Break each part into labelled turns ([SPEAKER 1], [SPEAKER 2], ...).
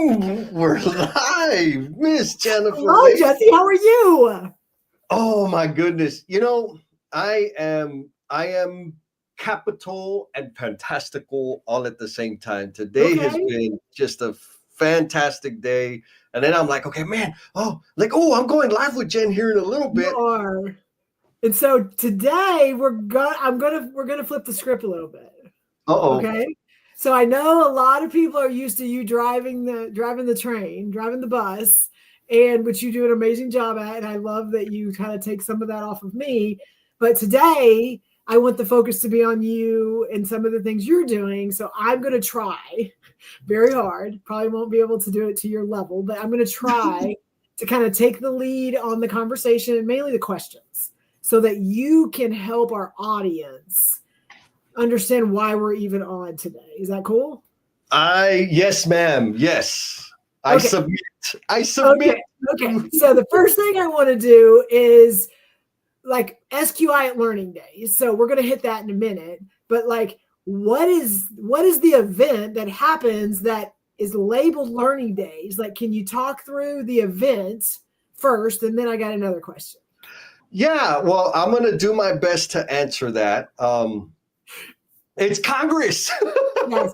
[SPEAKER 1] Boom! We're live, Miss Jennifer
[SPEAKER 2] Hello,
[SPEAKER 1] Lee.
[SPEAKER 2] Jesse. How are you?
[SPEAKER 1] Oh my goodness! I am capital and fantastical all at the same time. Today has
[SPEAKER 2] Okay.
[SPEAKER 1] been just a fantastic day, and then I'm like, okay, man. I'm going live with Jen here in a little
[SPEAKER 2] You
[SPEAKER 1] bit.
[SPEAKER 2] are. And so today we're gonna flip the script a little bit.
[SPEAKER 1] Uh-oh.
[SPEAKER 2] Okay. So I know a lot of people are used to you driving the train, driving the bus, and which you do an amazing job at. And I love that you kind of take some of that off of me. But today I want the focus to be on you and some of the things you're doing. So I'm gonna try very hard. Probably won't be able to do it to your level, but I'm gonna try to kind of take the lead on the conversation and mainly the questions so that you can help our audience understand why we're even on today. Is that cool?
[SPEAKER 1] Yes, ma'am. Yes. I
[SPEAKER 2] Okay.
[SPEAKER 1] submit. I submit.
[SPEAKER 2] Okay. So the first thing I want to do is like SQI Learning Days. So we're going to hit that in a minute. But like, what is the event that happens that is labeled Learning Days? Like, can you talk through the event first, and then I got another question.
[SPEAKER 1] Yeah, well, I'm going to do my best to answer that. It's Congress.
[SPEAKER 2] Yes.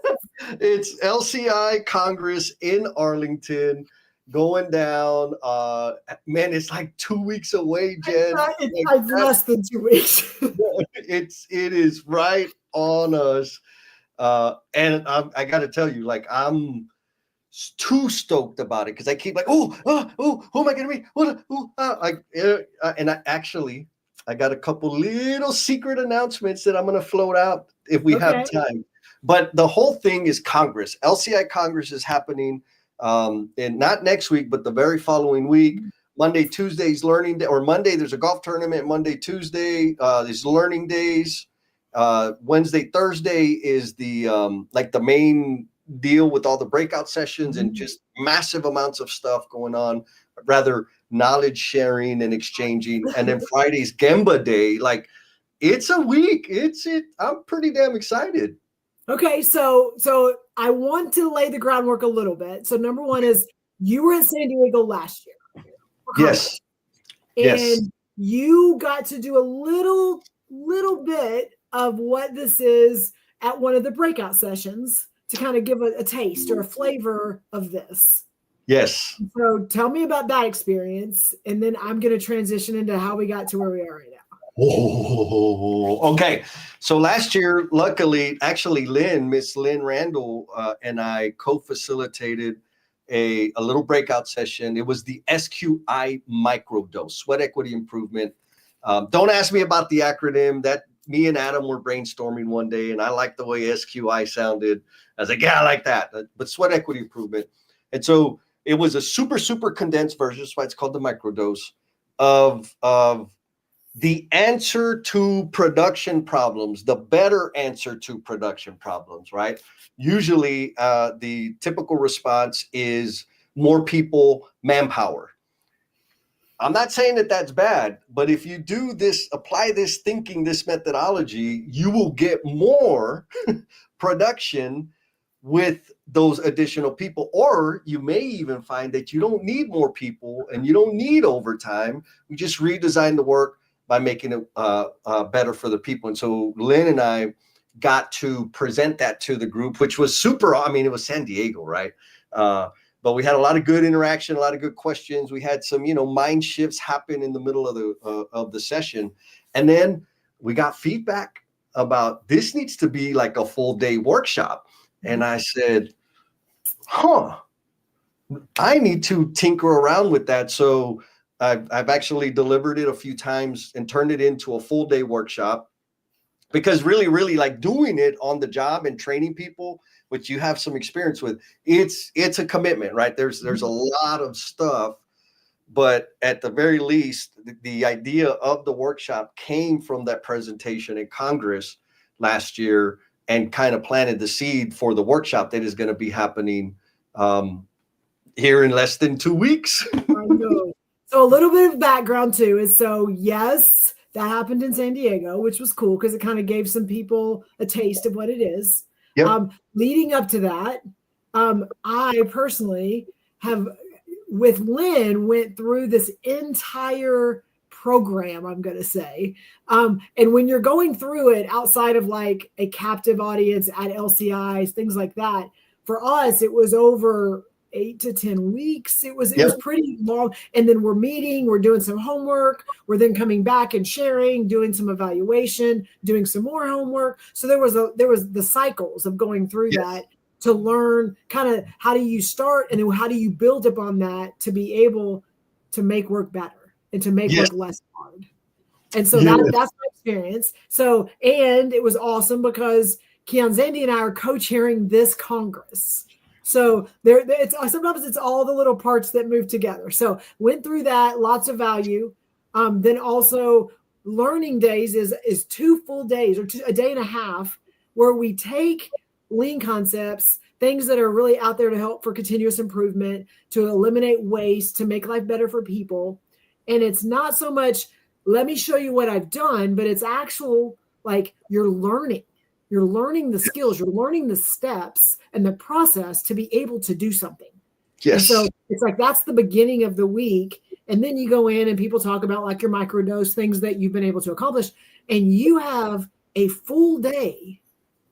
[SPEAKER 1] It's LCI Congress in Arlington going down. Man, it's like 2 weeks away, Jen.
[SPEAKER 2] It's like less than 2 weeks.
[SPEAKER 1] It is right on us. And I got to tell you, like, I'm too stoked about it because I keep like, who am I going to be? I got a couple little secret announcements that I'm going to float out if we have time. But the whole thing is Congress. LCI Congress is happening, and not next week, but the very following week. Monday, Tuesday's learning day, or Monday there's a golf tournament. Monday, Tuesday, there's learning days. Wednesday, Thursday is the the main deal with all the breakout sessions and just massive amounts of stuff going on. Rather knowledge sharing and exchanging. And then Friday's Gemba Day. Like, it's a week. I'm pretty damn excited.
[SPEAKER 2] Okay, so I want to lay the groundwork a little bit. So number one is you were in San Diego last year.
[SPEAKER 1] Yes.
[SPEAKER 2] And
[SPEAKER 1] yes.
[SPEAKER 2] You got to do a little bit of what this is at one of the breakout sessions to kind of give a taste or a flavor of this.
[SPEAKER 1] Yes.
[SPEAKER 2] So tell me about that experience, and then I'm going to transition into how we got to where we are right now.
[SPEAKER 1] Oh, okay. So last year, luckily, actually, Miss Lynn Randall, and I co-facilitated a little breakout session. It was the SQI microdose, sweat equity improvement. Don't ask me about the acronym. That me and Adam were brainstorming one day, and I liked the way SQI sounded. I was like, yeah, I like that. But sweat equity improvement. And so it was a super condensed version. That's why it's called the microdose of the answer to production problems, the better answer to production problems, right? Usually the typical response is more people, manpower. I'm not saying that that's bad, but if you do this, apply this thinking, this methodology, you will get more production with those additional people. Or you may even find that you don't need more people and you don't need overtime. You just redesign the work by making it better for the people. And so Lynn and I got to present that to the group, which was super. I mean, it was San Diego, right? But we had a lot of good interaction, a lot of good questions. We had some, mind shifts happen in the middle of the session. And then we got feedback about this needs to be like a full day workshop. And I said, I need to tinker around with that. So I've actually delivered it a few times and turned it into a full day workshop, because really like doing it on the job and training people, which you have some experience with, it's a commitment, right? There's a lot of stuff, but at the very least, the idea of the workshop came from that presentation in Congress last year and kind of planted the seed for the workshop that is going to be happening here in less than 2 weeks.
[SPEAKER 2] I know. So a little bit of background too is, so yes, that happened in San Diego, which was cool because it kind of gave some people a taste of what it is.
[SPEAKER 1] Yep.
[SPEAKER 2] Leading up to that, I personally have, with Lynn, went through this entire program, I'm going to say. And when you're going through it outside of like a captive audience at LCIs, things like that, for us, it was over 8 to 10 weeks. It was
[SPEAKER 1] Yep.
[SPEAKER 2] pretty long. And then we're meeting, we're doing some homework, we're then coming back and sharing, doing some evaluation, doing some more homework. So there was the cycles of going through
[SPEAKER 1] Yes.
[SPEAKER 2] that to learn kind of how do you start and then how do you build upon that to be able to make work better and to make
[SPEAKER 1] Yes.
[SPEAKER 2] work less hard. And so
[SPEAKER 1] Yes.
[SPEAKER 2] that's my experience. So, and it was awesome because Keon Zandy and I are co-chairing this Congress. So it's sometimes it's all the little parts that move together. So went through that, lots of value. Then also learning days is 2 full days or a day and a half where we take lean concepts, things that are really out there to help for continuous improvement, to eliminate waste, to make life better for people. And it's not so much, let me show you what I've done, but it's actual, like you're learning the skills, you're learning the steps and the process to be able to do something.
[SPEAKER 1] Yes.
[SPEAKER 2] And so it's like, that's the beginning of the week. And then you go in and people talk about like your microdose, things that you've been able to accomplish. And you have a full day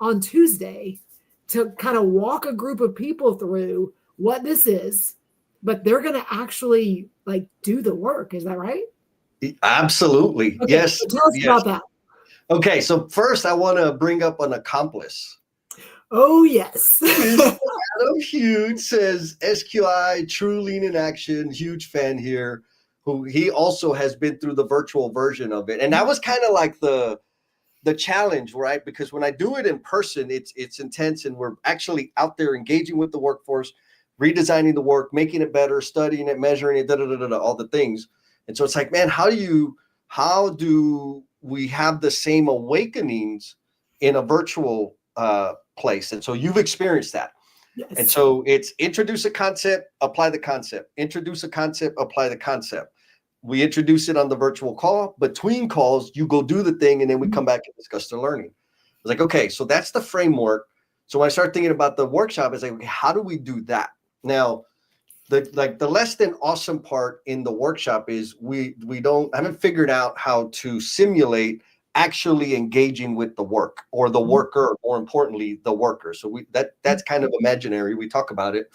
[SPEAKER 2] on Tuesday to kind of walk a group of people through what this is, but they're going to actually like do the work. Is that right?
[SPEAKER 1] Absolutely.
[SPEAKER 2] Okay,
[SPEAKER 1] Yes.
[SPEAKER 2] so tell us about that.
[SPEAKER 1] Okay. So first I want to bring up an accomplice.
[SPEAKER 2] Oh, yes.
[SPEAKER 1] Adam Huge says SQI, True Lean in Action, huge fan here, who he also has been through the virtual version of it. And that was kind of like the challenge, right? Because when I do it in person, it's intense and we're actually out there engaging with the workforce, redesigning the work, making it better, studying it, measuring it, all the things. And so it's like, man, how do we have the same awakenings in a virtual place? And so you've experienced that.
[SPEAKER 2] Yes.
[SPEAKER 1] And so it's introduce a concept, apply the concept, introduce a concept, apply the concept. We introduce it on the virtual call. Between calls, you go do the thing, and then we come back and discuss the learning. It's like, okay, so that's the framework. So when I start thinking about the workshop, it's like, okay, how do we do that? Now, the less than awesome part in the workshop is we haven't figured out how to simulate actually engaging with the work or the worker, more importantly, the worker. So that's kind of imaginary. We talk about it.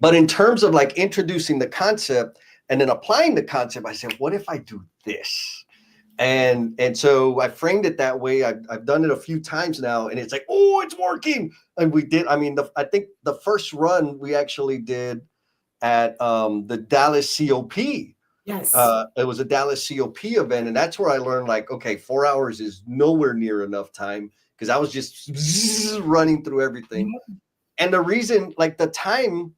[SPEAKER 1] But in terms of like introducing the concept and then applying the concept, I said, what if I do this? And so I framed it that way. I've done it a few times now, and it's like, oh, it's working. And we did. I mean, I think the first run we actually did at the Dallas COP.
[SPEAKER 2] Yes.
[SPEAKER 1] It was a Dallas COP event, and that's where I learned, like, okay, 4 hours is nowhere near enough time because I was just running through everything. And the reason, like, the time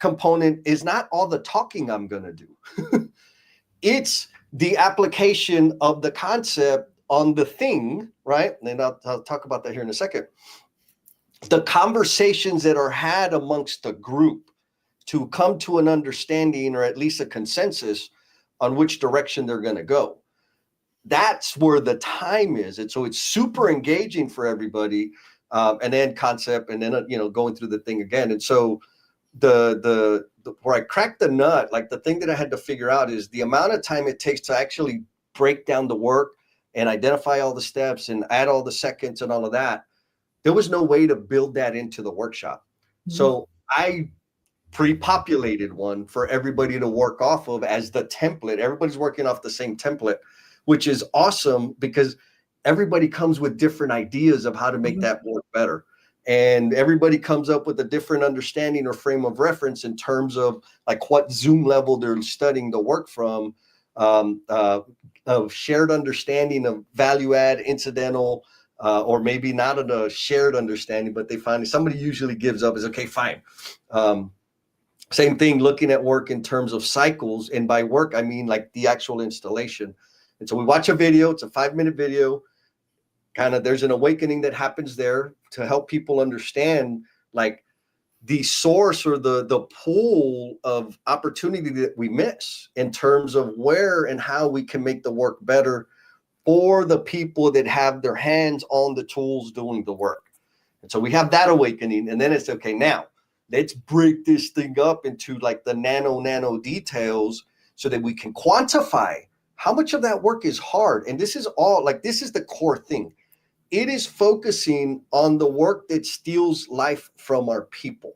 [SPEAKER 1] component is not all the talking I'm going to do. It's the application of the concept on the thing, right? And I'll talk about that here in a second. The conversations that are had amongst the group to come to an understanding or at least a consensus on which direction they're going to go. That's where the time is. And so it's super engaging for everybody. And then concept, and then, going through the thing again. And so the where I cracked the nut, like the thing that I had to figure out is the amount of time it takes to actually break down the work and identify all the steps and add all the seconds and all of that. There was no way to build that into the workshop. So I pre-populated one for everybody to work off of as the template. Everybody's working off the same template, which is awesome because everybody comes with different ideas of how to make that work better. And everybody comes up with a different understanding or frame of reference in terms of like what Zoom level they're studying the work from, of shared understanding of value add, incidental, or maybe not a shared understanding, but they find somebody usually gives up is okay, fine. Same thing, looking at work in terms of cycles. And by work, I mean like the actual installation. And so we watch a video, it's a 5-minute video. Kind of there's an awakening that happens there to help people understand like the source or the pool of opportunity that we miss in terms of where and how we can make the work better for the people that have their hands on the tools doing the work. And so we have that awakening, and then it's okay, now let's break this thing up into like the nano details so that we can quantify how much of that work is hard. And this is all like, this is the core thing. It is focusing on the work that steals life from our people,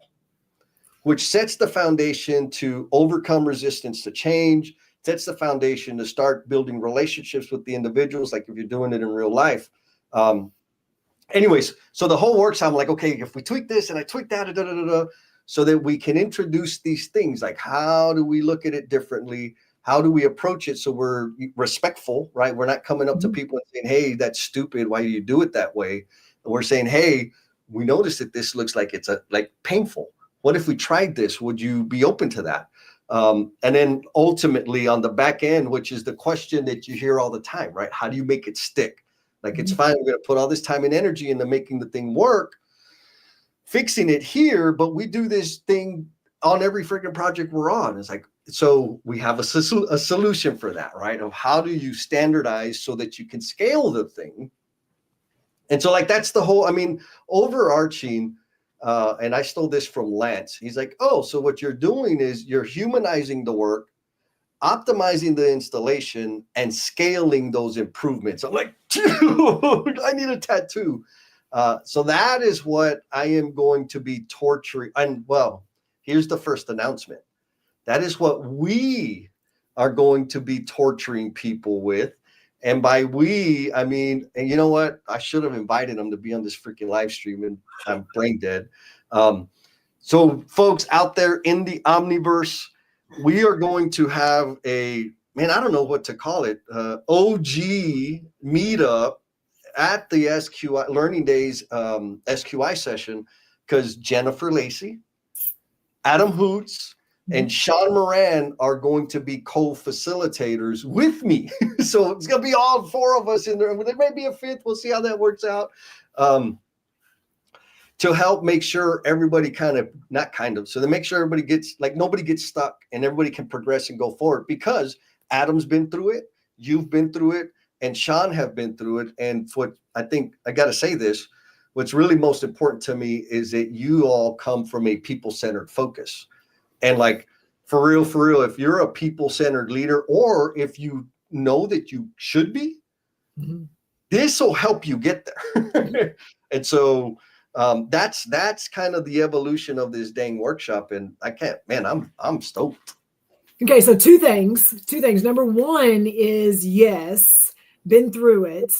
[SPEAKER 1] which sets the foundation to overcome resistance to change, sets the foundation to start building relationships with the individuals, like if you're doing it in real life. Anyways, so the whole workshop, I'm like, okay, if we tweak this and I tweak that, so that we can introduce these things, like how do we look at it differently? How do we approach it so we're respectful, right? We're not coming up to people and saying, hey, that's stupid. Why do you do it that way? And we're saying, hey, we noticed that this looks like it's like painful. What if we tried this? Would you be open to that? And then ultimately on the back end, which is the question that you hear all the time, right? How do you make it stick? Like, it's fine, we're going to put all this time and energy into making the thing work, fixing it here, but we do this thing on every freaking project we're on. It's like, so we have a solution for that, right? Of how do you standardize so that you can scale the thing? And so like, that's the whole, I mean, overarching, and I stole this from Lance. He's like, oh, so what you're doing is you're humanizing the work, optimizing the installation, and scaling those improvements. I'm like, dude, I need a tattoo. So that is what I am going to be torturing. And well, here's the first announcement. That is what we are going to be torturing people with. And by we, I mean, and you know what? I should have invited them to be on this freaking live stream, and I'm brain dead. So folks out there in the Omniverse, we are going to have a, man, I don't know what to call it, OG meetup at the SQI Learning Days SQI session, because Jennifer Lacey, Adam Hoots, and Sean Moran are going to be co-facilitators with me. So it's going to be all four of us in there. There may be a fifth. We'll see how that works out. To help make sure everybody so to make sure everybody gets, like, nobody gets stuck and everybody can progress and go forward, because Adam's been through it, you've been through it, and Sean have been through it. And what I think, I got to say this, what's really most important to me is that you all come from a people-centered focus. And like, for real, if you're a people-centered leader, or if you know that you should be, this will help you get there. And so that's kind of the evolution of this dang workshop. And I can't, man, I'm stoked.
[SPEAKER 2] Okay, so two things. Number one is, yes, been through it.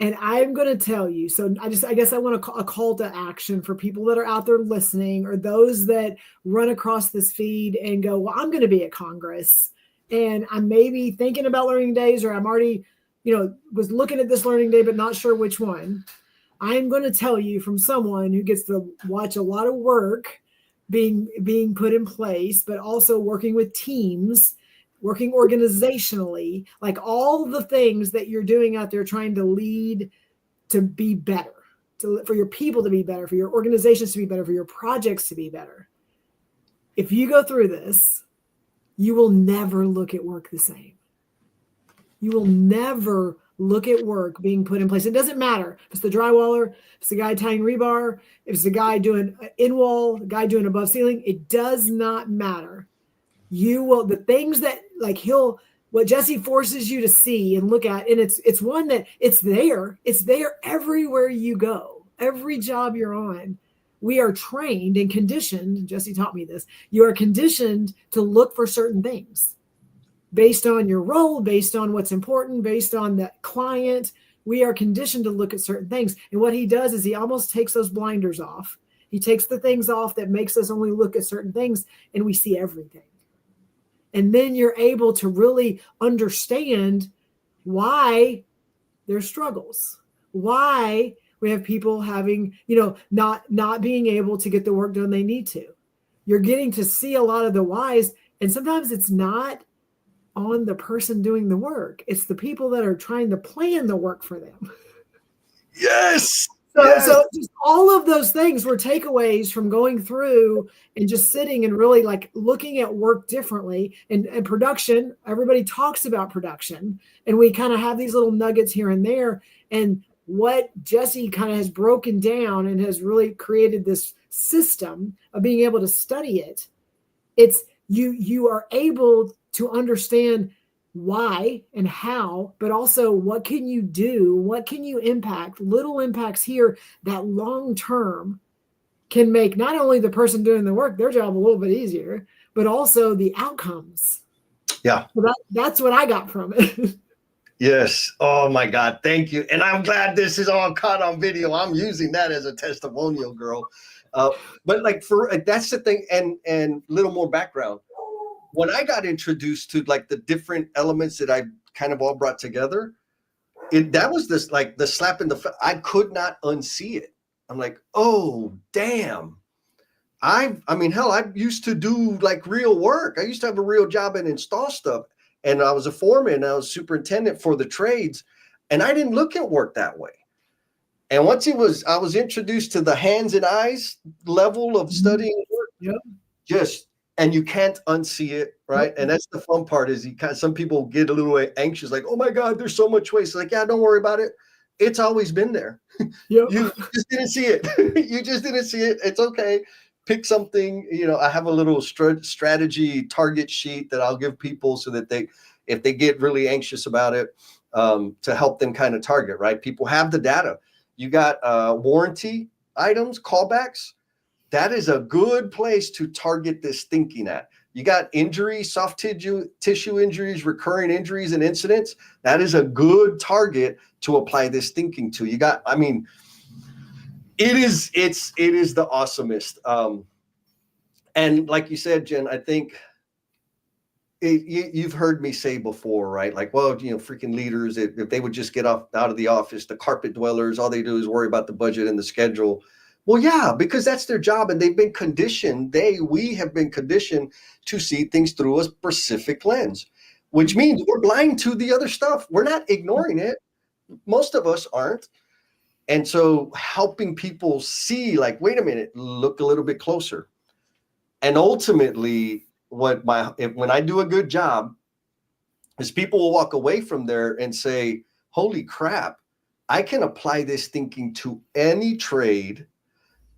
[SPEAKER 2] And I'm going to tell you, so I guess I want a call to action for people that are out there listening, or those that run across this feed and go, well, I'm going to be at Congress, and I'm maybe thinking about learning days, or I'm already, was looking at this learning day, but not sure which one. I'm going to tell you from someone who gets to watch a lot of work being put in place, but also working with teams, working organizationally, like all the things that you're doing out there, trying to lead to be better, for your people to be better, for your organizations to be better, for your projects to be better. If you go through this, you will never look at work the same. You will never look at work being put in place. It doesn't matter if it's the drywaller, if it's the guy tying rebar, if it's the guy doing in wall, the guy doing above ceiling. It does not matter. You will, the things that, like, what Jesse forces you to see and look at, and it's one that it's there everywhere you go, every job you're on. We are trained and conditioned, Jesse taught me this, you are conditioned to look for certain things based on your role, based on what's important, based on the client. We are conditioned to look at certain things. And what he does is he almost takes those blinders off. He takes the things off that makes us only look at certain things, and we see everything. And then you're able to really understand why there's struggles, why we have people having, not being able to get the work done they need to. You're getting to see a lot of the whys, and sometimes it's not on the person doing the work. It's the people that are trying to plan the work for them.
[SPEAKER 1] Yes.
[SPEAKER 2] So just all of those things were takeaways from going through and just sitting and really like looking at work differently, and production. Everybody talks about production, and we kind of have these little nuggets here and there. And what Jesse kind of has broken down and has really created this system of being able to study it, it's you are able to understand why and how, but also what can you do, what can you impact, little impacts here that long term can make not only the person doing the work, their job a little bit easier, but also the outcomes.
[SPEAKER 1] Yeah.
[SPEAKER 2] So that's what I got from it.
[SPEAKER 1] Yes. Oh my God. Thank you. And I'm glad this is all caught on video. I'm using that as a testimonial, girl. But like that's the thing. And little more background. When I got introduced to like the different elements that I kind of all brought together, that was this like the slap in the face. I could not unsee it. I'm like, oh damn. I mean, hell, I used to do like real work. I used to have a real job and install stuff. And I was a foreman. I was superintendent for the trades. And I didn't look at work that way. And once I was introduced to the hands and eyes level of studying work, and you can't unsee it, right? And that's the fun part is some people get a little anxious, like, oh my God, there's so much waste. Like, yeah, don't worry about it. It's always been there. You just didn't see it. You just didn't see it. It's okay. Pick something, I have a little strategy target sheet that I'll give people so that if they get really anxious about it, to help them kind of target, right? People have the data. You got warranty items, callbacks. That is a good place to target this thinking at. You got injuries, soft tissue injuries, recurring injuries and incidents. That is a good target to apply this thinking to. It is the awesomest. And like you said, Jen, I think you've heard me say before, right? Like, well, freaking leaders, if they would just get out of the office, the carpet dwellers, all they do is worry about the budget and the schedule. Well, yeah, because that's their job, and they've been conditioned. We have been conditioned to see things through a specific lens, which means we're blind to the other stuff. We're not ignoring it. Most of us aren't. And so helping people see, like, wait a minute, look a little bit closer. And ultimately, when I do a good job, is people will walk away from there and say, holy crap, I can apply this thinking to any trade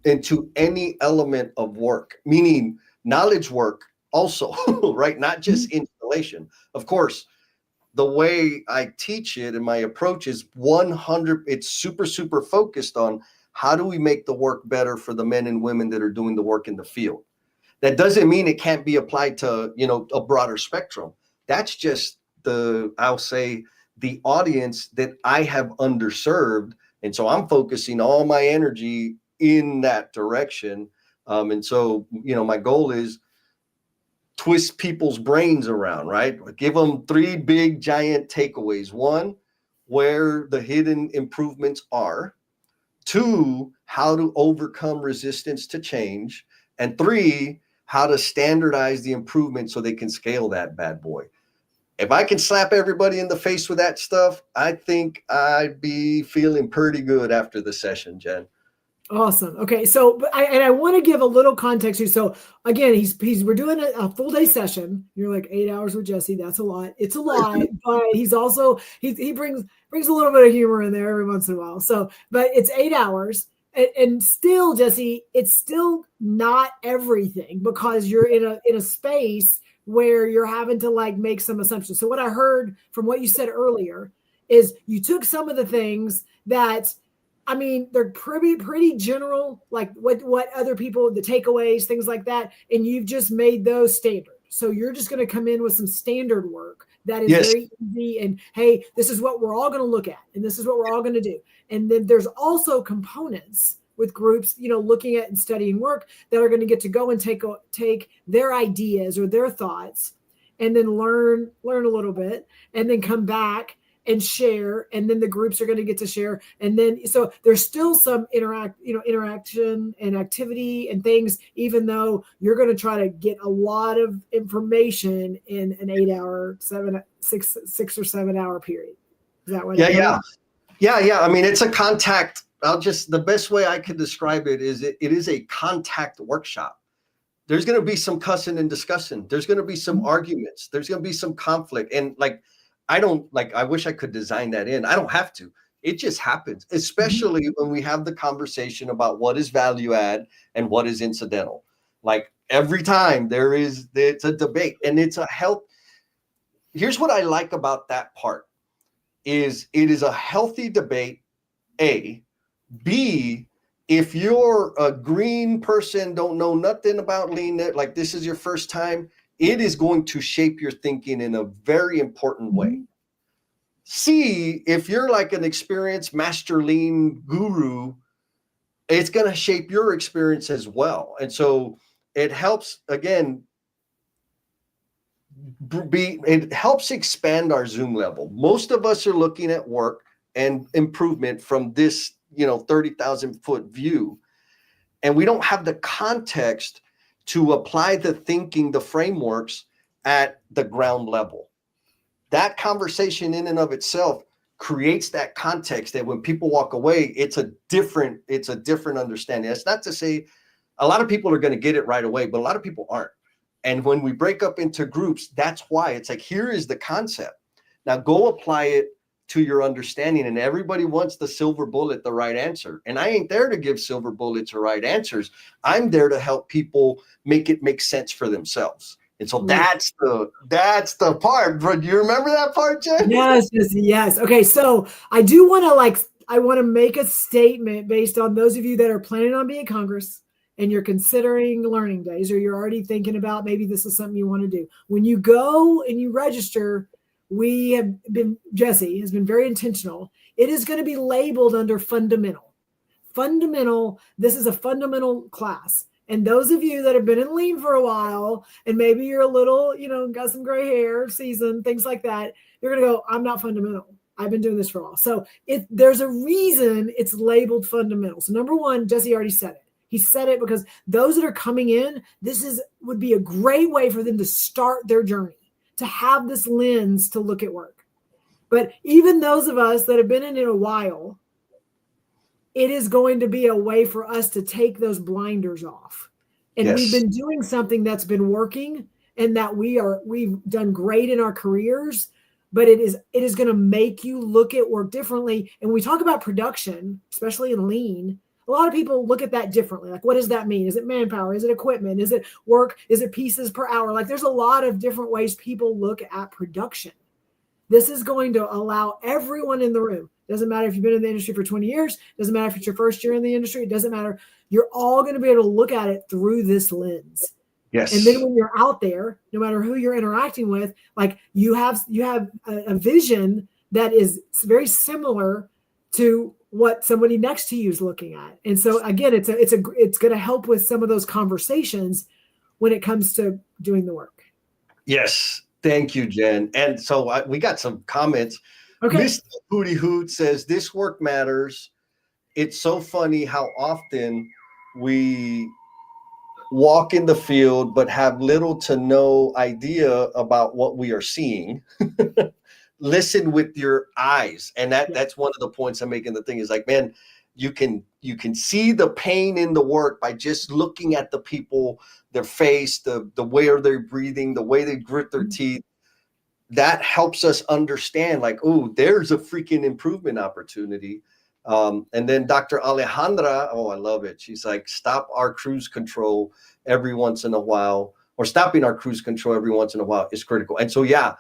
[SPEAKER 1] and to any element of work, meaning knowledge work also, right? Not just installation. Of course, the way I teach it and my approach is 100, it's super, super focused on how do we make the work better for the men and women that are doing the work in the field. That doesn't mean it can't be applied to, a broader spectrum. That's just I'll say the audience that I have underserved. And so I'm focusing all my energy in that direction. And so, my goal is twist people's brains around, right? Give them 3 big giant takeaways. 1, where the hidden improvements are. 2, how to overcome resistance to change. And 3, how to standardize the improvement so they can scale that bad boy. If I can slap everybody in the face with that stuff, I think I'd be feeling pretty good after the session, Jen.
[SPEAKER 2] Awesome. Okay. So, I want to give a little context here. So again, we're doing a full day session. You're like 8 hours with Jesse. That's a lot. It's a lot, but he's also, he brings a little bit of humor in there every once in a while. So, but it's 8 hours. And still, Jesse, it's still not everything because you're in a space where you're having to like make some assumptions. So what I heard from what you said earlier is you took some of the things that, I mean, they're pretty general, like what other people, the takeaways, things like that, and you've just made those standard. So you're just going to come in with some standard work that is very easy. And hey, this is what we're all going to look at, and this is what we're all going to do. And then there's also components with groups, looking at and studying work that are going to get to go and take their ideas or their thoughts and then learn a little bit and then come back and share. And then the groups are going to get to share. And then, so there's still some interaction and activity and things, even though you're going to try to get a lot of information in an 8 hour, 6 or 7 hour period. Is that what?
[SPEAKER 1] Yeah. I mean, it's a contact. The best way I could describe it is it is a contact workshop. There's going to be some cussing and discussing. There's going to be some arguments. There's going to be some conflict. And I wish I could design that in. I don't have to. It just happens,
[SPEAKER 2] Mhm.
[SPEAKER 1] especially when we have the conversation about what is value add and what is incidental. Like every time it's a debate, and it's a health. Here's what I like about that part is it is a healthy debate. A, B, if you're a green person, don't know nothing about lean, like this is your first time, it is going to shape your thinking in a very important way.
[SPEAKER 2] Mhm.
[SPEAKER 1] C, if you're like an experienced master lean guru, it's going to shape your experience as well. And so it helps, again, it helps expand our zoom level. Most of us are looking at work and improvement from this 30,000 foot view, and we don't have the context to apply the thinking, the frameworks at the ground level. That conversation in and of itself creates that context that when people walk away, it's a different understanding. That's not to say a lot of people are going to get it right away, but a lot of people aren't. And when we break up into groups, that's why it's like, here is the concept. Now go apply it to your understanding. And everybody wants the silver bullet, the right answer. And I ain't there to give silver bullets or right answers. I'm there to help people make it make sense for themselves. And so that's the part. Bro, do you remember that part, Jen?
[SPEAKER 2] Yes. Okay, so I do want to make a statement based on those of you that are planning on being at Congress and you're considering learning days, or you're already thinking about maybe this is something you want to do. When you go and you register, Jesse has been very intentional. It is going to be labeled under fundamental. This is a fundamental class. And those of you that have been in lean for a while, and maybe you're a little, got some gray hair, seasoned, things like that, you're going to go, I'm not fundamental. I've been doing this for a while. So there's a reason it's labeled fundamental. So number one, Jesse already said it. He said it because those that are coming in, would be a great way for them to start their journey, to have this lens to look at work. But even those of us that have been in it a while, it is going to be a way for us to take those blinders off. And
[SPEAKER 1] Yes.
[SPEAKER 2] We've been doing something that's been working and that we've done great in our careers, but it is going to make you look at work differently. And when we talk about production, especially in lean, a lot of people look at that differently. Like, what does that mean? Is it manpower? Is it equipment? Is it work? Is it pieces per hour? Like, there's a lot of different ways people look at production. This is going to allow everyone in the room. Doesn't matter if you've been in the industry for 20 years. Doesn't matter if it's your first year in the industry. It doesn't matter. You're all going to be able to look at it through this lens.
[SPEAKER 1] Yes.
[SPEAKER 2] And then when you're out there, no matter who you're interacting with, like you have a vision that is very similar to what somebody next to you is looking at. And so again, it's going to help with some of those conversations when it comes to doing the work.
[SPEAKER 1] Yes. Thank you, Jen. And so we got some comments.
[SPEAKER 2] Okay.
[SPEAKER 1] Mr. Hootie Hoot says, this work matters. It's so funny how often we walk in the field, but have little to no idea about what we are seeing. Listen with your eyes. And that's one of the points I'm making. The thing is like, man, you can see the pain in the work by just looking at the people, their face, the way they're breathing, the way they grit their teeth. That helps us understand like, oh, there's a freaking improvement opportunity. And then Dr. Alejandra, oh, I love it. She's like, stop our cruise control every once in a while, or stopping our cruise control every once in a while is critical. And so, yeah,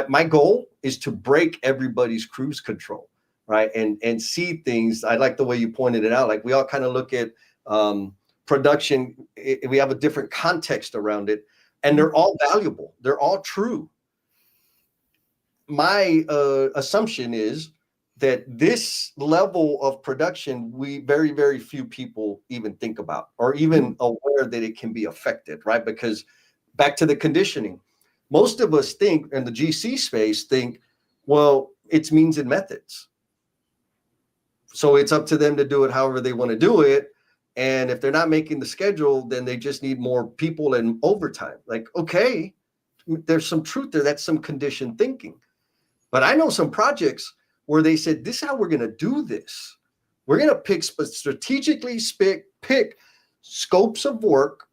[SPEAKER 1] my goal is to break everybody's cruise control, right? And see things. I like the way you pointed it out. Like we all kind of look at production. We have a different context around it, and they're all valuable. They're all true. My assumption is that this level of production, very, very few people even think about or even aware that it can be affected, right? Because back to the conditioning, most of us think in the GC space well, it's means and methods. So it's up to them to do it however they want to do it. And if they're not making the schedule, then they just need more people and overtime. Like, okay, there's some truth there. That's some conditioned thinking. But I know some projects where they said, this is how we're going to do this. We're going to strategically pick scopes of work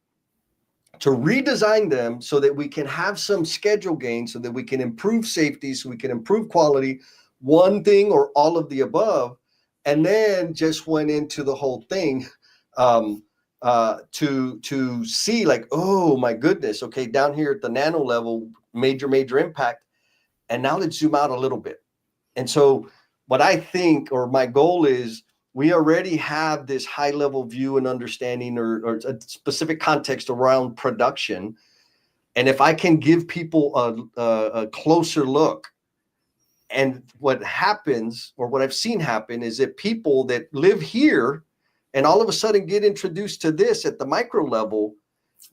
[SPEAKER 1] to redesign them so that we can have some schedule gain, so that we can improve safety, so we can improve quality, one thing or all of the above, and then just went into the whole thing to see like, oh my goodness, okay, down here at the nano level, major impact. And now let's zoom out a little bit. And so what I think, or my goal is, we already have this high level view and understanding or a specific context around production. And if I can give people a closer look, and what happens, or what I've seen happen, is that people that live here and all of a sudden get introduced to this at the micro level,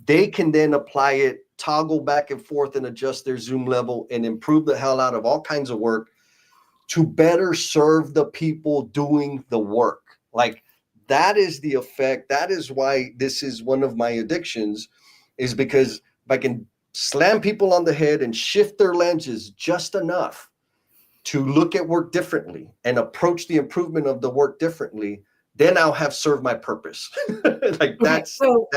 [SPEAKER 1] they can then apply it, toggle back and forth and adjust their zoom level and improve the hell out of all kinds of work to better serve the people doing the work. Like, that is the effect. That is why this is one of my addictions, is because if I can slam people on the head and shift their lenses just enough to look at work differently and approach the improvement of the work differently, then I'll have served my purpose. Like, that's.
[SPEAKER 2] So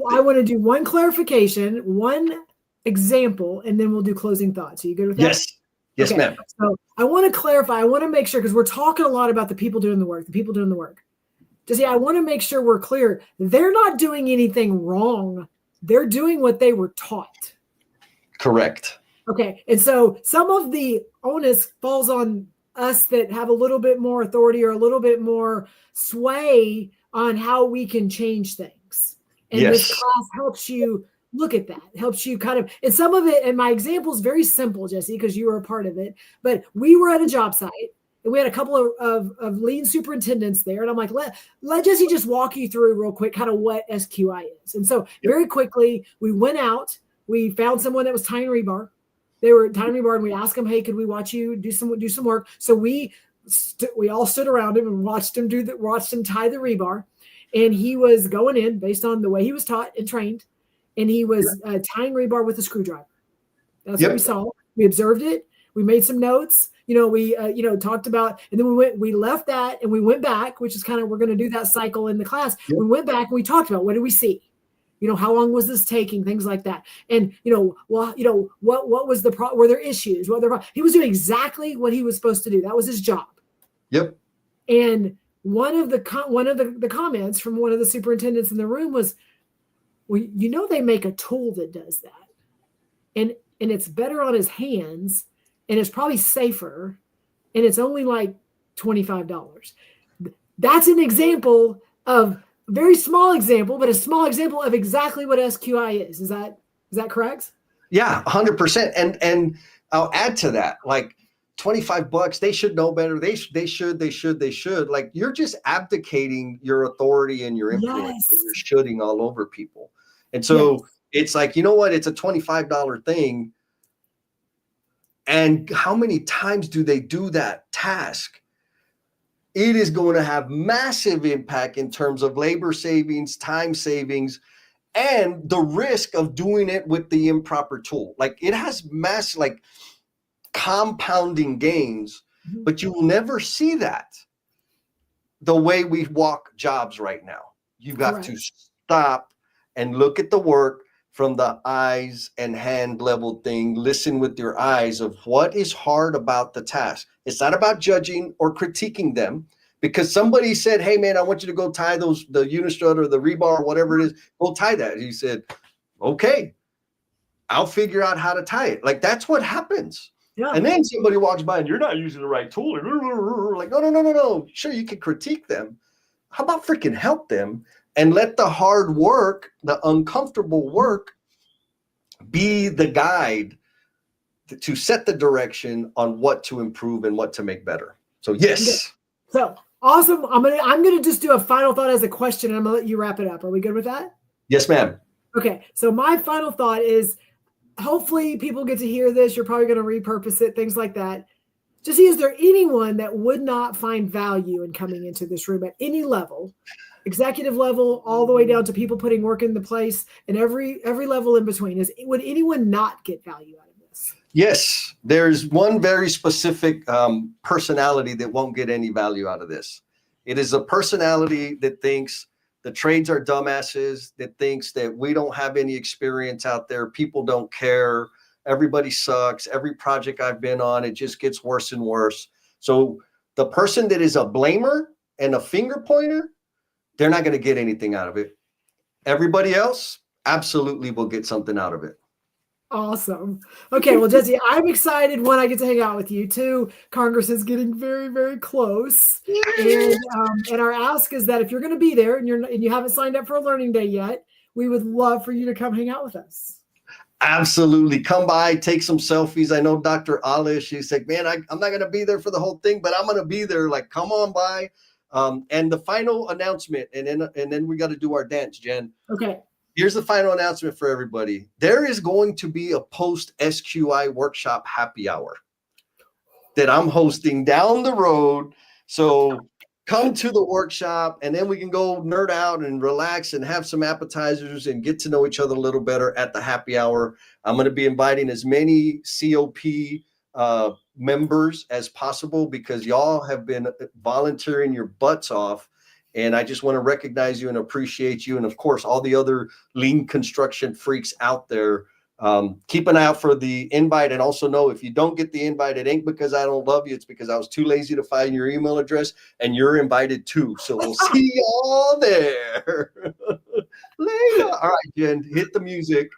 [SPEAKER 2] I want to do one clarification, one example, and then we'll do closing thoughts. Are you good with that?
[SPEAKER 1] Yes. Yes,
[SPEAKER 2] okay,
[SPEAKER 1] ma'am.
[SPEAKER 2] So I want to clarify. I want to make sure, because we're talking a lot about the people doing the work, Jesse, I want to make sure we're clear. They're not doing anything wrong. They're doing what they were taught.
[SPEAKER 1] Correct.
[SPEAKER 2] Okay. And so some of the onus falls on us that have a little bit more authority or a little bit more sway on how we can change things. And this class helps you look at that, helps you kind of, and some of it, and my example is very simple, Jesse, because you were a part of it, but we were at a job site and we had a couple of lean superintendents there. And I'm like, let Jesse just walk you through real quick kind of what SQI is. And so very quickly, we went out, we found someone that was tying rebar. They were tying rebar, and we asked them, hey, could we watch you do some work? So we all stood around him and watched him tie the rebar. And he was going in based on the way he was taught and trained. And he was tying rebar with a screwdriver. That's what we saw. We observed it. We made some notes. We talked about, and then we left that and we went back, which is kind of, we're going to do that cycle in the class. We went back and we talked about, what did we see? How long was this taking? Things like that. And, what was were there issues? He was doing exactly what he was supposed to do. That was his job. Yep. And one of the comments from one of the superintendents in the room was, well, they make a tool that does that. And it's better on his hands, and it's probably safer, and it's only like $25. That's an example of, very small example, but a small example of exactly what SQI is. Is that correct? Yeah, 100%. And I'll add to that, like, $25, they should know better. They should. Like, you're just abdicating your authority and your influence. And you're shooting all over people. And so it's like, you know what? It's a $25 thing. And how many times do they do that task? It is going to have massive impact in terms of labor savings, time savings, and the risk of doing it with the improper tool. Like, it has like compounding gains, but you will never see that the way we walk jobs right now. You got to stop and look at the work from the eyes and hand level thing. Listen with your eyes of what is hard about the task. It's not about judging or critiquing them, because somebody said, hey man, I want you to go tie the unistrut or the rebar or whatever it is. Go tie that. He said, okay, I'll figure out how to tie it. Like, that's what happens. Yeah. And then somebody walks by and you're not using the right tool. Like, no. Sure, you can critique them. How about freaking help them and let the hard work, the uncomfortable work, be the guide to set the direction on what to improve and what to make better. So yes. So awesome. I'm gonna just do a final thought as a question, and I'm gonna let you wrap it up. Are we good with that? Yes, ma'am. Okay. So my final thought is, hopefully people get to hear this. You're probably going to repurpose it, things like that. Just see, is there anyone that would not find value in coming into this room at any level, executive level, all the way down to people putting work into place, and every level in between? Would anyone not get value out of this? Yes, there's one very specific personality that won't get any value out of this. It is a personality that thinks the trades are dumbasses, that thinks that we don't have any experience out there. People don't care. Everybody sucks. Every project I've been on, it just gets worse and worse.
[SPEAKER 1] So the person that is a blamer and a finger pointer, they're not going to get anything out of it. Everybody else absolutely will get something out of it.
[SPEAKER 2] Awesome. Okay, well, Jesse, I'm excited when I get to hang out with you too. Congress is getting very, very close, and our ask is that if you're going to be there and you haven't signed up for a learning day yet, we would love for you to come hang out with us.
[SPEAKER 1] Absolutely. Come by, take some selfies. I know Dr. Alish, she's like, man, I'm not going to be there for the whole thing, but I'm going to be there. Like, come on by. And the final announcement, and then we got to do our dance, Jen.
[SPEAKER 2] Okay.
[SPEAKER 1] Here's the final announcement for everybody. There is going to be a post SQI workshop happy hour that I'm hosting down the road. So come to the workshop, and then we can go nerd out and relax and have some appetizers and get to know each other a little better at the happy hour. I'm going to be inviting as many COP members as possible because y'all have been volunteering your butts off. And I just want to recognize you and appreciate you. And of course, all the other lean construction freaks out there. Keep an eye out for the invite, and also know if you don't get the invite, it ain't because I don't love you. It's because I was too lazy to find your email address, and you're invited too. So we'll see y'all there later. All right, Jen, hit the music.